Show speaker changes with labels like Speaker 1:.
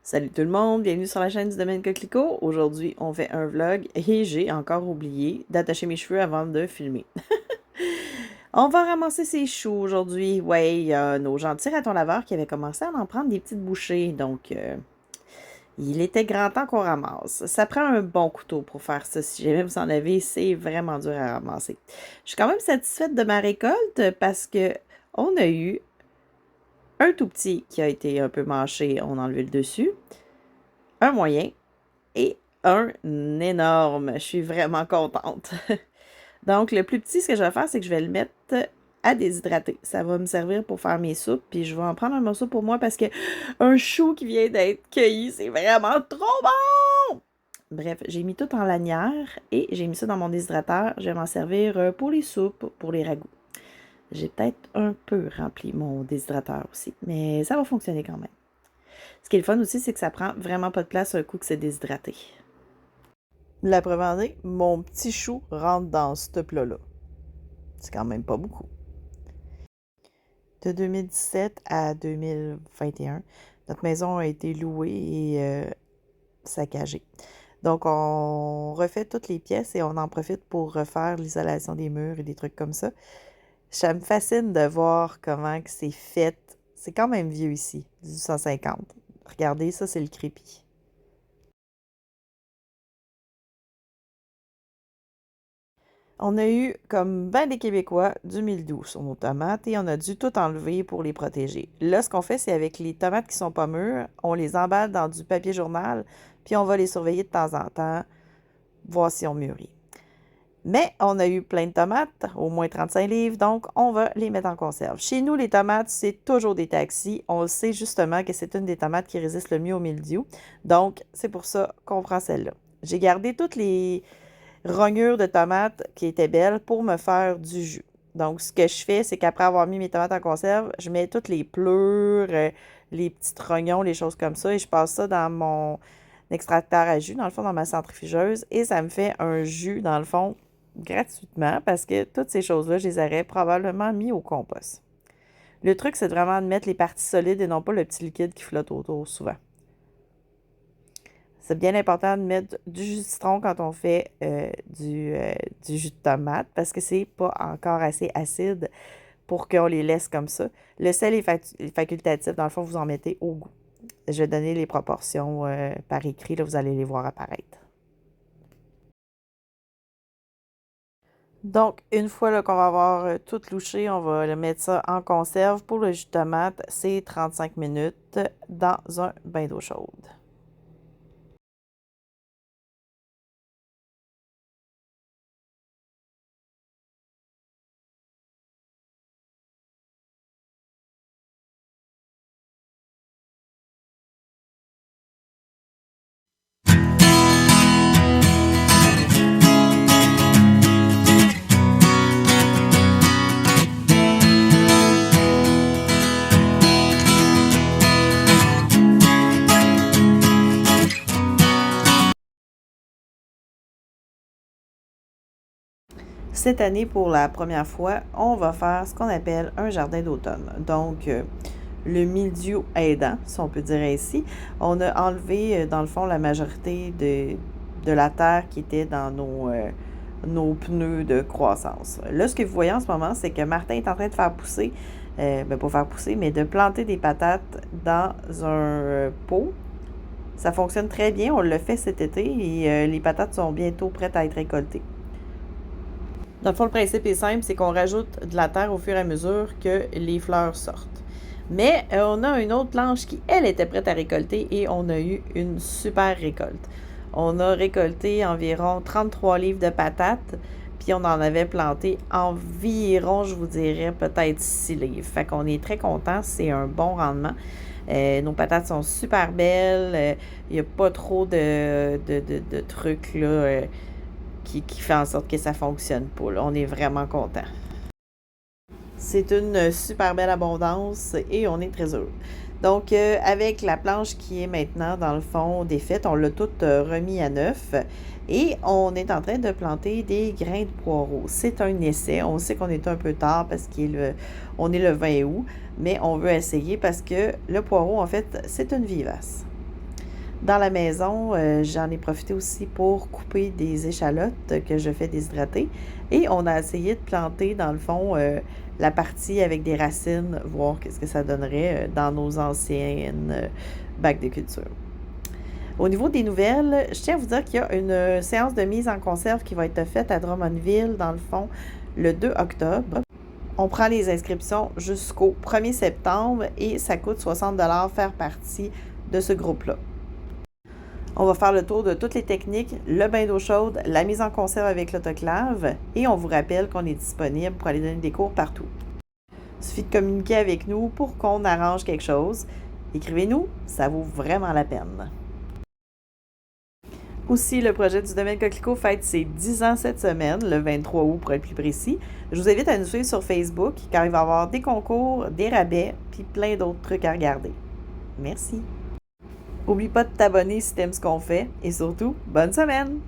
Speaker 1: Salut tout le monde, bienvenue sur la chaîne du domaine Coquelicot. Aujourd'hui, on fait un vlog et j'ai encore oublié d'attacher mes cheveux avant de filmer. On va ramasser ses choux aujourd'hui. Ouais, il y a nos gentils ratons laveurs qui avaient commencé à en prendre des petites bouchées, donc il était grand temps qu'on ramasse. Ça prend un bon couteau pour faire ça. Si jamais vous en avez, c'est vraiment dur à ramasser. Je suis quand même satisfaite de ma récolte parce que on a eu un tout petit qui a été un peu mâché, on a enlevé le dessus, un moyen et un énorme. Je suis vraiment contente. Donc, le plus petit, ce que je vais faire, c'est que je vais le mettre à déshydrater. Ça va me servir pour faire mes soupes, puis je vais en prendre un morceau pour moi parce que un chou qui vient d'être cueilli, c'est vraiment trop bon! Bref, j'ai mis tout en lanière et j'ai mis ça dans mon déshydrateur. Je vais m'en servir pour les soupes, pour les ragoûts. J'ai peut-être un peu rempli mon déshydrateur aussi, mais ça va fonctionner quand même. Ce qui est le fun aussi, c'est que ça prend vraiment pas de place un coup que c'est déshydraté. La preuve en est, mon petit chou rentre dans ce plat-là. C'est quand même pas beaucoup. De 2017 à 2021, notre maison a été louée et saccagée. Donc, on refait toutes les pièces et on en profite pour refaire l'isolation des murs et des trucs comme ça. Ça me fascine de voir comment c'est fait. C'est quand même vieux ici, 1850. Regardez, ça, c'est le crépi. On a eu, comme ben des Québécois, du mildiou sur nos tomates et on a dû tout enlever pour les protéger. Là, ce qu'on fait, c'est avec les tomates qui sont pas mûres, on les emballe dans du papier journal, puis on va les surveiller de temps en temps, voir si on mûrit. Mais on a eu plein de tomates, au moins 35 livres, donc on va les mettre en conserve. Chez nous, les tomates, c'est toujours des taxis. On le sait justement que c'est une des tomates qui résiste le mieux au mildiou. Donc, c'est pour ça qu'on prend celle-là. J'ai gardé toutes les rognures de tomates qui étaient belles pour me faire du jus. Donc, ce que je fais, c'est qu'après avoir mis mes tomates en conserve, je mets toutes les pleurs, les petits rognons, les choses comme ça, et je passe ça dans mon extracteur à jus, dans le fond, dans ma centrifugeuse, et ça me fait un jus, dans le fond, gratuitement, parce que toutes ces choses-là, je les aurais probablement mis au compost. Le truc, c'est vraiment de mettre les parties solides et non pas le petit liquide qui flotte autour souvent. C'est bien important de mettre du jus de citron quand on fait du jus de tomate parce que c'est pas encore assez acide pour qu'on les laisse comme ça. Le sel est facultatif. Dans le fond, vous en mettez au goût. Je vais donner les proportions par écrit. Là, vous allez les voir apparaître. Donc, une fois là, qu'on va avoir tout louché, on va le mettre ça en conserve. Pour le jus de tomate, c'est 35 minutes dans un bain d'eau chaude. Cette année, pour la première fois, on va faire ce qu'on appelle un jardin d'automne. Donc, le mildiou aidant, si on peut dire ainsi, on a enlevé, dans le fond, la majorité de la terre qui était dans nos pneus de croissance. Là, ce que vous voyez en ce moment, c'est que Martin est en train de faire pousser, pas faire pousser, mais de planter des patates dans un pot. Ça fonctionne très bien, on l'a fait cet été et les patates sont bientôt prêtes à être récoltées. Dans le fond, le principe est simple, c'est qu'on rajoute de la terre au fur et à mesure que les fleurs sortent. Mais on a une autre planche qui, elle, était prête à récolter et on a eu une super récolte. On a récolté environ 33 livres de patates, puis on en avait planté environ, je vous dirais, peut-être 6 livres. Fait qu'on est très contents, c'est un bon rendement. Nos patates sont super belles, il n'y a pas trop de trucs là, qui fait en sorte que ça fonctionne pas. Là. On est vraiment content. C'est une super belle abondance et on est très heureux. Donc, avec la planche qui est maintenant, dans le fond, défaite, on l'a toute remis à neuf et on est en train de planter des grains de poireaux. C'est un essai. On sait qu'on est un peu tard parce qu'on est le 20 août, mais on veut essayer parce que le poireau, en fait, c'est une vivace. Dans la maison, j'en ai profité aussi pour couper des échalotes que je fais déshydrater et on a essayé de planter dans le fond, la partie avec des racines, voir qu'est-ce que ça donnerait, dans nos anciennes, bacs de culture. Au niveau des nouvelles, je tiens à vous dire qu'il y a une séance de mise en conserve qui va être faite à Drummondville, dans le fond, le 2 octobre. On prend les inscriptions jusqu'au 1er septembre et ça coûte 60 faire partie de ce groupe-là. On va faire le tour de toutes les techniques, le bain d'eau chaude, la mise en conserve avec l'autoclave et on vous rappelle qu'on est disponible pour aller donner des cours partout. Il suffit de communiquer avec nous pour qu'on arrange quelque chose. Écrivez-nous, ça vaut vraiment la peine. Aussi, le projet du domaine Coquelicot fête ses 10 ans cette semaine, le 23 août pour être plus précis. Je vous invite à nous suivre sur Facebook car il va y avoir des concours, des rabais, puis plein d'autres trucs à regarder. Merci. N'oublie pas de t'abonner si t'aimes ce qu'on fait et surtout, bonne semaine!